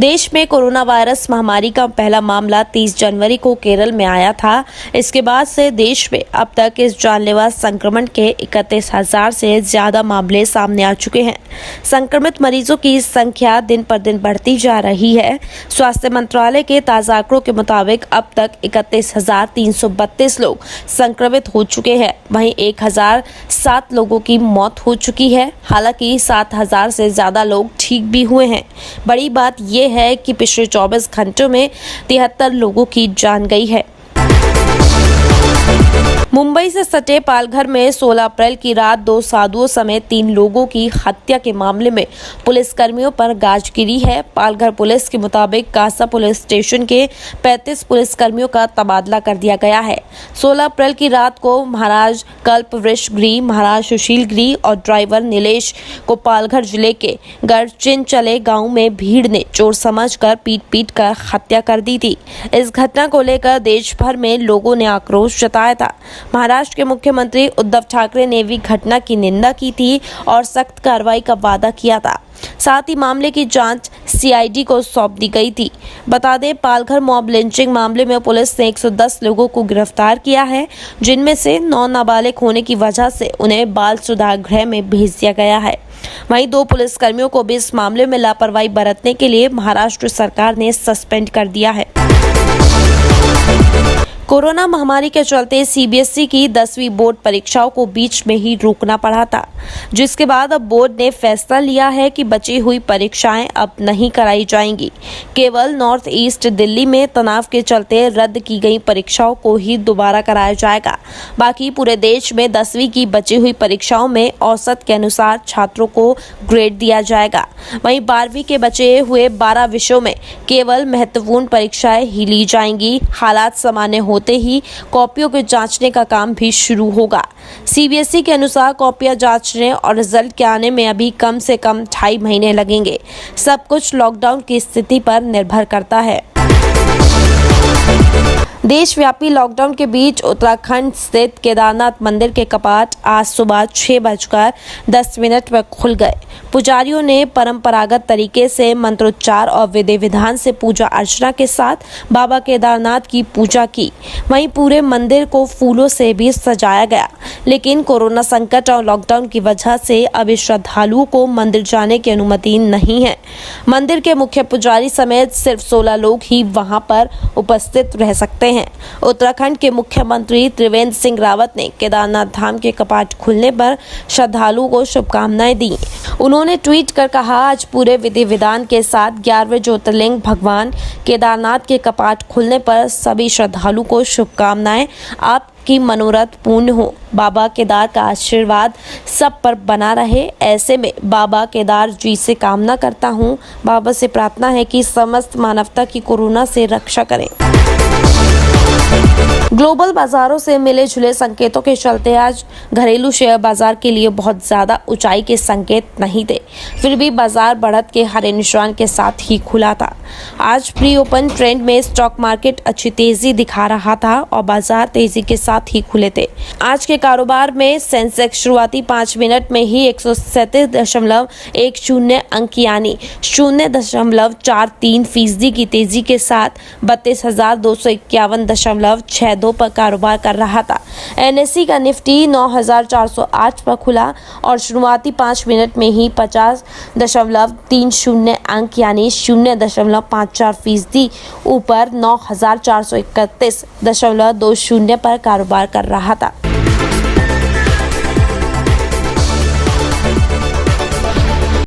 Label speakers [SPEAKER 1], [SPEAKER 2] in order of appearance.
[SPEAKER 1] देश में corona virus महामारी का पहला मामला 30 जनवरी को केरल में आया था। इसके बाद से देश में अब तक इस जानलेवा संक्रमण के 31,000 से ज्यादा मामले सामने आ चुके हैं। संक्रमित मरीजों की संख्या दिन पर दिन बढ़ती जा रही है। स्वास्थ्य मंत्रालय के ताजा आंकड़ों के मुताबिक अब तक 31,332 लोग संक्रमित हो चुके हैं। वहीं 1,007 लोगों की मौत हो चुकी है। हालांकि 7,000 से ज्यादा लोग ठीक भी हुए हैं। बड़ी बात यह है कि पिछले 24 घंटों में 73 लोगों की जान गई है। मुंबई से सटे पालघर में 16 अप्रैल की रात 2 साधुओं समेत 3 लोगों की हत्या के मामले में पुलिसकर्मियों पर गाज गिरी है। पालघर पुलिस के मुताबिक कासा पुलिस स्टेशन के 35 पुलिसकर्मियों का तबादला कर दिया गया है। 16 अप्रैल की रात को महाराज कल्पवृक्ष गिरी, महाराज सुशील गिरी और ड्राइवर नीलेश को पालघर जिले के गढ़चिंचले गांव में भीड़ ने चोर समझकर पीट कर हत्या कर दी थी। इस घटना को लेकर देश भर में लोगों ने आक्रोश जताया था। महाराष्ट्र के मुख्यमंत्री उद्धव ठाकरे ने भी घटना की निंदा की थी और सख्त कार्रवाई का वादा किया था। साथ ही मामले की जांच सीआईडी को सौंप दी गई थी। बता दें, पालघर मॉब लिंचिंग मामले में पुलिस ने 110 लोगों को गिरफ्तार किया है, जिनमें से 9 नाबालिग होने की वजह से उन्हें बाल सुधार गृह में भेज दिया गया है। वहीं 2 पुलिसकर्मियों को भी इस मामले में लापरवाही बरतने के लिए महाराष्ट्र सरकार ने सस्पेंड कर दिया है। कोरोना महामारी के चलते सीबीएसई की 10वीं बोर्ड परीक्षाओं को बीच में ही रोकना पड़ा था, जिसके बाद अब बोर्ड ने फैसला लिया है कि बची हुई परीक्षाएं अब नहीं कराई जाएंगी। केवल नॉर्थ ईस्ट दिल्ली में तनाव के चलते रद्द की गई परीक्षाओं को ही दोबारा कराया जाएगा। बाकी पूरे देश में 10वीं की बची हुई परीक्षाओं में औसत के अनुसार छात्रों को ग्रेड दिया जाएगा। वहीं 12वीं के बचे हुए 12 विषयों में केवल महत्वपूर्ण परीक्षाएं ही ली जाएंगी। हालात सामान्य होते ही कॉपियों को जांचने का काम भी शुरू होगा। सीबीएसई के अनुसार कॉपियां जांचने और रिजल्ट के आने में अभी कम से कम 2.5 महीने लगेंगे। सब कुछ लॉकडाउन की स्थिति पर निर्भर करता है। देशव्यापी लॉकडाउन के बीच उत्तराखंड स्थित केदारनाथ मंदिर के कपाट आज सुबह 6:10 पर खुल गए। पुजारियों ने परंपरागत तरीके से मंत्रोच्चार और विधि विधान से पूजा अर्चना के साथ बाबा केदारनाथ की पूजा की। वहीं पूरे मंदिर को फूलों से भी सजाया गया। लेकिन कोरोना संकट और लॉकडाउन की वजह से अभी श्रद्धालुओं को मंदिर जाने की अनुमति नहीं है। मंदिर के मुख्य पुजारी समेत सिर्फ 16 लोग ही वहां पर उपस्थित रह सकते हैं। उत्तराखंड के मुख्यमंत्री त्रिवेंद्र सिंह रावत ने केदारनाथ धाम के कपाट खुलने पर श्रद्धालुओं को शुभकामनाएं दी। उन्होंने ट्वीट कर कहा, आज पूरे विधि विधान के साथ 11वें ज्योतिर्लिंग भगवान केदारनाथ के कपाट खुलने पर सभी श्रद्धालुओं को शुभकामनाएं। आपकी मनोरथ पूर्ण हो। बाबा केदार का आशीर्वाद सब पर बना रहे। ऐसे में बाबा केदार जी से कामना करता हूँ, बाबा से प्रार्थना है कि समस्त मानवता की कोरोना से रक्षा करें। ग्लोबल बाजारों से मिले जुले संकेतों के चलते आज घरेलू शेयर बाजार के लिए बहुत ज्यादा ऊंचाई के संकेत नहीं थे। फिर भी बाजार बढ़त के हरे निशान के साथ ही खुला था। आज प्री ओपन ट्रेंड में स्टॉक मार्केट अच्छी तेजी दिखा रहा था और बाजार तेजी के साथ ही खुले थे। आज के कारोबार में सेंसेक्स शुरुआती 5 मिनट में ही 137.10 अंक यानी 0.43% की तेजी के साथ 32,251.62 पर कारोबार कर रहा था। एनएसई का निफ्टी 9,408 पर खुला और शुरुआती 5 मिनट में ही 50.30 अंक यानी 0.54% ऊपर 9,431.20 पर कारोबार कर रहा था।